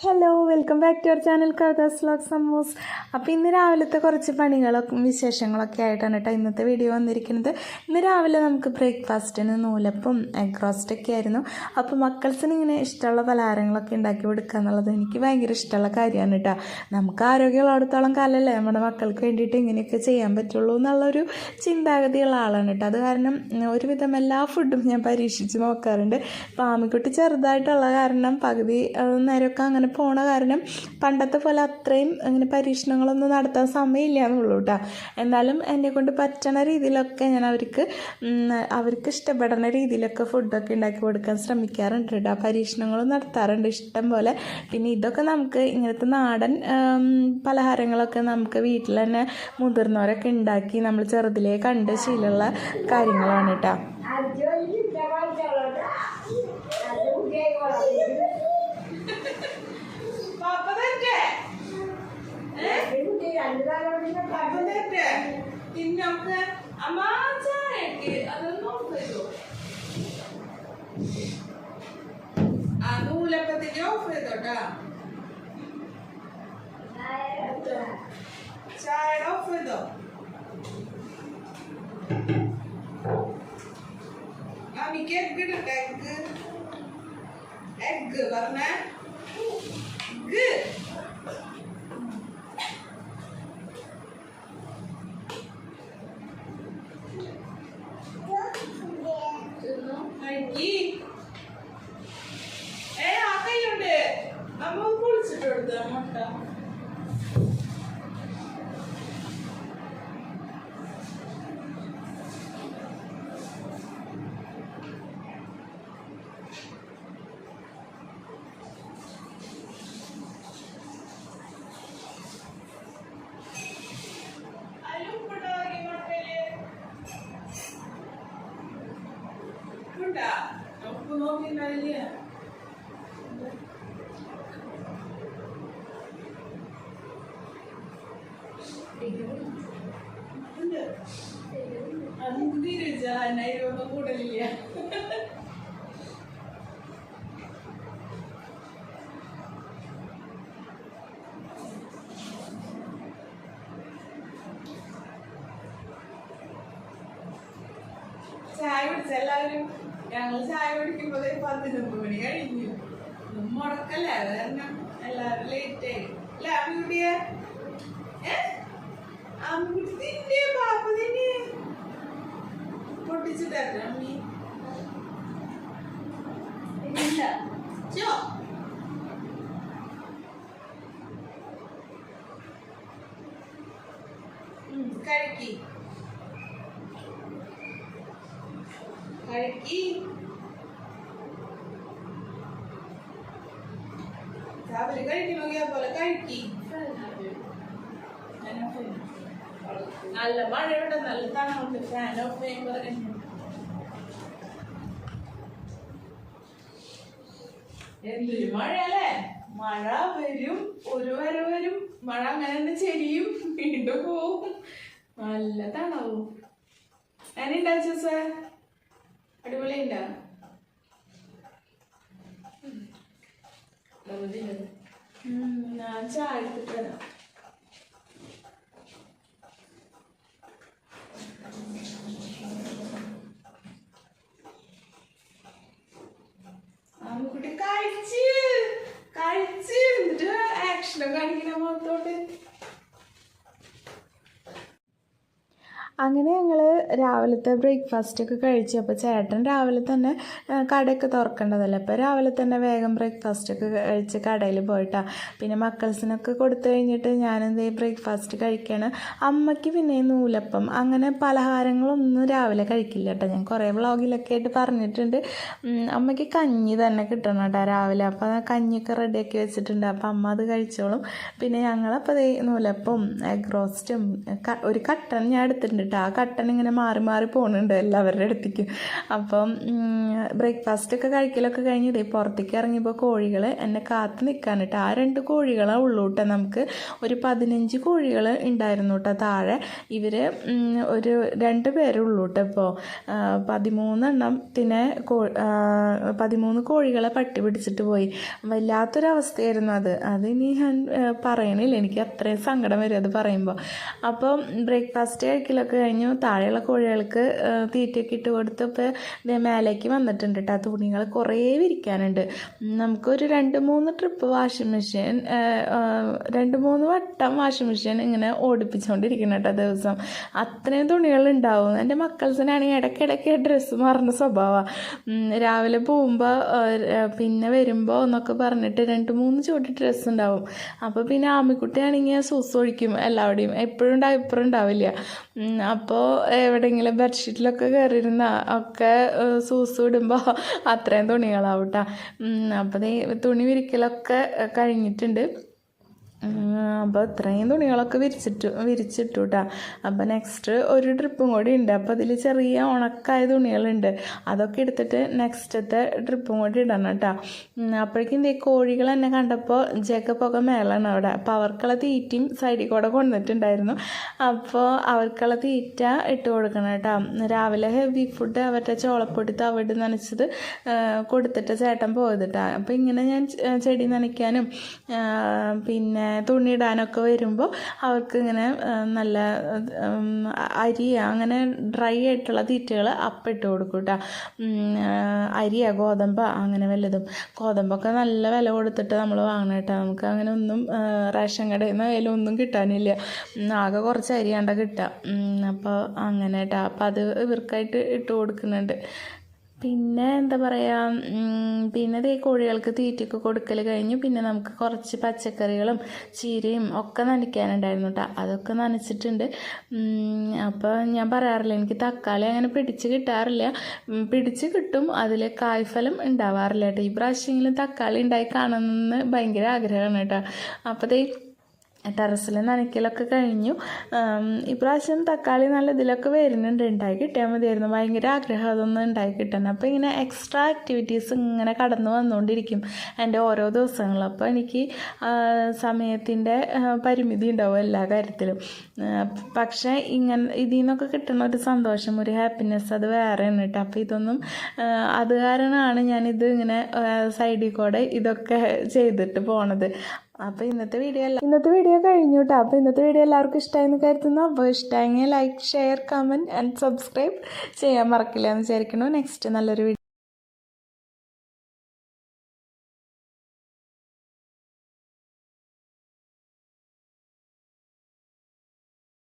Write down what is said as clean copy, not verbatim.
Hello, welcome back to our channel Kavitha's vlog സമൂസ്. അപ്പോൾ ഇന്ന് രാവിലത്തെ കുറച്ച് പണികളൊക്കെ വിശേഷങ്ങളൊക്കെ ആയിട്ടാണ് കേട്ടോ ഇന്നത്തെ വീഡിയോ വന്നിരിക്കുന്നത്. ഇന്ന് രാവിലെ നമുക്ക് ബ്രേക്ക്ഫാസ്റ്റിന് നൂലപ്പം എഗ് റോസ്റ്റൊക്കെ ആയിരുന്നു. അപ്പോൾ മക്കൾസിന് ഇങ്ങനെ ഇഷ്ടമുള്ള പലഹാരങ്ങളൊക്കെ ഉണ്ടാക്കി കൊടുക്കുക എന്നുള്ളത് എനിക്ക് ഭയങ്കര ഇഷ്ടമുള്ള കാര്യമാണ് കേട്ടോ. നമുക്ക് ആരോഗ്യമുള്ളിടത്തോളം കാലമല്ലേ നമ്മുടെ മക്കൾക്ക് വേണ്ടിയിട്ട് ഇങ്ങനെയൊക്കെ ചെയ്യാൻ പറ്റുള്ളൂ എന്നുള്ളൊരു ചിന്താഗതിയുള്ള ആളാണ് കേട്ടോ. അത് കാരണം ഒരുവിധം എല്ലാ ഫുഡും ഞാൻ പരീക്ഷിച്ച് നോക്കാറുണ്ട്. ഇപ്പോൾ ആമിക്കുട്ടി ചെറുതായിട്ടുള്ള കാരണം പകുതി നേരമൊക്കെ അങ്ങനെ പോണ കാരണം പണ്ടത്തെ പോലെ അത്രയും അങ്ങനെ പരീക്ഷണങ്ങളൊന്നും നടത്താൻ സമയമില്ല എന്നുള്ളൂ കേട്ടോ. എന്നാലും എന്നെ കൊണ്ട് പറ്റണ രീതിയിലൊക്കെ ഞാൻ അവർക്ക് ഇഷ്ടപ്പെടുന്ന രീതിയിലൊക്കെ ഫുഡൊക്കെ ഉണ്ടാക്കി കൊടുക്കാൻ ശ്രമിക്കാറുണ്ട് കേട്ടോ. പരീക്ഷണങ്ങളും നടത്താറുണ്ട് ഇഷ്ടം പോലെ. പിന്നെ ഇതൊക്കെ നമുക്ക് ഇങ്ങനത്തെ നാടൻ പലഹാരങ്ങളൊക്കെ നമുക്ക് വീട്ടിൽ തന്നെ മുതിർന്നവരൊക്കെ ഉണ്ടാക്കി നമ്മൾ ചെറുതിലേ കണ്ട് ശീലമുള്ള കാര്യങ്ങളാണ് കേട്ടോ. നൂലപ്പത്തിന്റെ ഓഫ് ചെയ്തോട്ടാ, ചായ ഓഫ് ചെയ്തോ. അമ്മിക്ക് എഗ് ഇടട്ടെ, എഗ് പറഞ്ഞ എഗ് നമുക്ക് നോക്കിണ്ടാവില്ല. അതൊന്നും തീരുവൊന്നും കൂടലില്ല. ചായ കുടിച്ച എല്ലാവരും ഞങ്ങൾ ചായ കുടിക്കുമ്പോ 11 മണി കഴിഞ്ഞു. മുടക്കല്ലേ, കാരണം എല്ലാവരും ലേറ്റ് ആയി. അല്ല അമ്മിക്കുട്ടിയെ, അമ്മിക്കുട്ടി തിന്നെ പാപ്പ തിന്നെ പൊട്ടിച്ചിട്ടായിരുന്നു അമ്മി. ഇല്ല ചോ കഴിക്കി കഴിക്കി. രാവിലെ കഴിക്കണമെങ്കിൽ പോലെ കഴിക്കി. നല്ല മഴയുണ്ട്, നല്ല തണുണ്ട്. ഫാൻ ഓഫ് ചെയ്യുമ്പോൾ എന്തൊരു മഴ അല്ലേ. മഴ വരും, ഒരു വരും, മഴ അങ്ങനെ തന്നെ ചെരിയും, വീണ്ടും പോവും. നല്ല തണവും. ഞാനുണ്ടാ ചൂസേ, അടിപൊളിയുണ്ടാ. ഞാൻ ചായ എടുത്തിട്ട് വരാം. ആൺകുട്ടി കഴിച്ച് എന്നിട്ട് ആക്ഷനും കാണിക്കണ മുഖത്തോട്ട്. അങ്ങനെ ഞങ്ങൾ രാവിലത്തെ ബ്രേക്ക്ഫാസ്റ്റൊക്കെ കഴിച്ചു. അപ്പോൾ ചേട്ടൻ രാവിലെ തന്നെ കടയൊക്കെ തുറക്കേണ്ടതല്ലേ, അപ്പോൾ രാവിലെ തന്നെ വേഗം ബ്രേക്ക്ഫാസ്റ്റൊക്കെ കഴിച്ച് കടയിൽ പോയിട്ടാണ്. പിന്നെ മക്കൾസിനൊക്കെ കൊടുത്തു കഴിഞ്ഞിട്ട് ഞാനെന്ത് ബ്രേക്ക്ഫാസ്റ്റ് കഴിക്കുകയാണ്. അമ്മയ്ക്ക് പിന്നെ നൂലപ്പം അങ്ങനെ പലഹാരങ്ങളൊന്നും രാവിലെ കഴിക്കില്ല കേട്ടോ. ഞാൻ കുറേ വ്ളോഗിലൊക്കെ ആയിട്ട് പറഞ്ഞിട്ടുണ്ട്. അമ്മയ്ക്ക് കഞ്ഞി തന്നെ കിട്ടണം കേട്ടോ രാവിലെ. അപ്പോൾ കഞ്ഞിയൊക്കെ റെഡിയാക്കി വെച്ചിട്ടുണ്ട്. അപ്പോൾ അമ്മ അത് കഴിച്ചോളും. പിന്നെ ഞങ്ങളപ്പോൾ നൂലപ്പവും എഗ് റോസ്റ്റും ഒരു കട്ടൻ ഞാൻ എടുത്തിട്ടുണ്ട്. കേട്ടോ. ആ കട്ടൻ ഇങ്ങനെ മാറി മാറി പോകുന്നുണ്ട് എല്ലാവരുടെ അടുത്തേക്കും. അപ്പം ബ്രേക്ക്ഫാസ്റ്റൊക്കെ കഴിക്കലൊക്കെ കഴിഞ്ഞ് ഇതേ പുറത്തേക്ക് ഇറങ്ങിയപ്പോൾ കോഴികൾ എന്നെ കാത്ത് നിൽക്കാൻ കേട്ടോ. ആ 2 കോഴികളെ ഉള്ളൂ കേട്ടോ. നമുക്ക് ഒരു 15 കോഴികൾ ഉണ്ടായിരുന്നു കേട്ടോ താഴെ. ഇവർ ഒരു 2 പേരുള്ളൂ കേട്ടോ. ഇപ്പോൾ 13 കോഴികളെ പട്ടി പിടിച്ചിട്ട് പോയി. വല്ലാത്തൊരവസ്ഥയായിരുന്നു അതിനി ഞാൻ പറയണില്ല, എനിക്ക് അത്രയും സങ്കടം വരും അത് പറയുമ്പോൾ. അപ്പോൾ ബ്രേക്ക്ഫാസ്റ്റ് കഴിക്കലൊക്കെ കഴിഞ്ഞു. താഴെയുള്ള കോഴികൾക്ക് തീറ്റയൊക്കെ ഇട്ട് കൊടുത്തപ്പോൾ മേലേക്ക് വന്നിട്ടുണ്ട് കേട്ടോ. തുണികൾ കുറേ വിരിക്കാനുണ്ട്. നമുക്കൊരു 2-3 ട്രിപ്പ് വാഷിംഗ് മെഷീൻ 2-3 വട്ടം വാഷിംഗ് മെഷീൻ ഇങ്ങനെ ഓടിപ്പിച്ചുകൊണ്ടിരിക്കണം കേട്ടോ ദിവസം. അത്രയും തുണികളുണ്ടാവും. എൻ്റെ മക്കൾസിനാണെങ്കിൽ ഇടയ്ക്കിടയ്ക്ക് ഡ്രസ്സ് മാറുന്ന സ്വഭാവമാണ്. രാവിലെ പോകുമ്പോൾ പിന്നെ വരുമ്പോൾ എന്നൊക്കെ പറഞ്ഞിട്ട് 2-3 ജോഡി ഡ്രസ്സ് ഉണ്ടാവും. അപ്പോൾ പിന്നെ ആമിക്കുട്ടിയാണെങ്കിൽ സൂസ് ഒഴിക്കും എല്ലാവിടെയും. എപ്പോഴും ഡയപ്പർ ഉണ്ടാവില്ല. അപ്പോൾ എവിടെയെങ്കിലും ബെഡ്ഷീറ്റിലൊക്കെ കയറിയിരുന്ന ഒക്കെ സൂസ് ഇടുമ്പോൾ അത്രയും തുണികളാവും കേട്ടോ. അപ്പോൾ തുണി വിരിക്കലൊക്കെ കഴിഞ്ഞിട്ടുണ്ട്. അപ്പോൾ ഇത്രയും തുണികളൊക്കെ വിരിച്ചിട്ടു കേട്ടോ. അപ്പോൾ നെക്സ്റ്റ് ഒരു ട്രിപ്പും കൂടി ഉണ്ട്. അപ്പോൾ അതിൽ ചെറിയ ഉണക്കായ തുണികളുണ്ട്. അതൊക്കെ എടുത്തിട്ട് നെക്സ്റ്റത്തെ ട്രിപ്പും കൂടി ഇടണം കേട്ടോ. അപ്പോഴേക്കും കോഴികൾ എന്നെ കണ്ടപ്പോൾ ജഗപ്പൊക്കെ മേലാണ് അവിടെ. അപ്പോൾ അവർക്കുള്ള തീറ്റയും സൈഡിൽ കൂടെ കൊണ്ടുവന്നിട്ടുണ്ടായിരുന്നു. അപ്പോൾ അവർക്കുള്ള തീറ്റ ഇട്ട് കൊടുക്കണം കേട്ടോ. രാവിലെ ഹെവി ഫുഡ് അവരുടെ ചോളപ്പൊടി തവിട് നനച്ചത് കൊടുത്തിട്ട് ചേട്ടൻ പോയത് കേട്ടോ. അപ്പോൾ ഇങ്ങനെ ഞാൻ ചെടി നനയ്ക്കാനും പിന്നെ തുണി ഇടാനൊക്കെ വരുമ്പോൾ അവർക്ക് ഇങ്ങനെ നല്ല അരിയ അങ്ങനെ ഡ്രൈ ആയിട്ടുള്ള തീറ്റകൾ അപ്പം ഇട്ട് കൊടുക്കും കേട്ടോ. അരിയ ഗോതമ്പ് അങ്ങനെ വല്ലതും. ഗോതമ്പൊക്കെ നല്ല വില കൊടുത്തിട്ട് നമ്മൾ വാങ്ങണം കേട്ടോ. നമുക്ക് അങ്ങനെ ഒന്നും റേഷൻ കടയിൽ നിന്ന് അതിലൊന്നും കിട്ടാനില്ല. ആകെ കുറച്ച് അരിയാണ്ട കിട്ടുക. അപ്പോൾ അങ്ങനെ കേട്ടോ. അപ്പോൾ അത് ഇവർക്കായിട്ട് ഇട്ട് കൊടുക്കുന്നുണ്ട്. പിന്നെ എന്താ പറയുക, പിന്നെ ഈ കോഴികൾക്ക് തീറ്റയൊക്കെ കൊടുക്കൽ കഴിഞ്ഞു. പിന്നെ നമുക്ക് കുറച്ച് പച്ചക്കറികളും ചീരയും ഒക്കെ നനയ്ക്കാനുണ്ടായിരുന്നു കേട്ടോ. അതൊക്കെ നനച്ചിട്ടുണ്ട്. അപ്പോൾ ഞാൻ പറയാറില്ല, എനിക്ക് തക്കാളി അങ്ങനെ പിടിച്ച് കിട്ടാറില്ല. പിടിച്ച് കിട്ടും, അതിൽ കായ്ഫലം ഉണ്ടാവാറില്ല കേട്ടോ. ഈ പ്രാവശ്യമെങ്കിലും തക്കാളി ഉണ്ടായി കാണണമെന്ന് ഭയങ്കര ആഗ്രഹമാണ് കേട്ടോ. അപ്പോൾ ടെറസിൽ നനയ്ക്കലൊക്കെ കഴിഞ്ഞു. ഇപ്രാവശ്യം തക്കാളി നല്ല ഇതിലൊക്കെ വരുന്നുണ്ട്. ഉണ്ടായി കിട്ടിയാൽ മതിയായിരുന്നു. ഭയങ്കര ആഗ്രഹം അതൊന്നും ഉണ്ടായി കിട്ടാൻ. അപ്പോൾ ഇങ്ങനെ എക്സ്ട്രാ ആക്ടിവിറ്റീസ് ഇങ്ങനെ കടന്നു വന്നുകൊണ്ടിരിക്കും എൻ്റെ ഓരോ ദിവസങ്ങളും. അപ്പോൾ എനിക്ക് സമയത്തിൻ്റെ പരിമിതി ഉണ്ടാവും എല്ലാ കാര്യത്തിലും. പക്ഷേ ഇതിൽ നിന്നൊക്കെ കിട്ടുന്ന ഒരു സന്തോഷം, ഒരു ഹാപ്പിനെസ്, അത് വേറെയാണ് കേട്ടോ. അപ്പോൾ ഇതൊന്നും അത് കാരണമാണ് ഞാനിത് ഇങ്ങനെ സൈഡിൽ കൂടെ ഇതൊക്കെ ചെയ്തിട്ട് പോണത്. അപ്പോൾ ഇന്നത്തെ വീഡിയോ കഴിഞ്ഞു കേട്ടോ. അപ്പോൾ ഇന്നത്തെ വീഡിയോ എല്ലാവർക്കും ഇഷ്ടമായെന്ന് കരുതുന്നു. അപ്പോൾ ഇഷ്ടമായെങ്കിൽ like, share, comment and subscribe ചെയ്യാൻ മറക്കില്ല എന്ന് വിചാരിക്കുന്നു. നെക്സ്റ്റ് നല്ലൊരു വീഡിയോ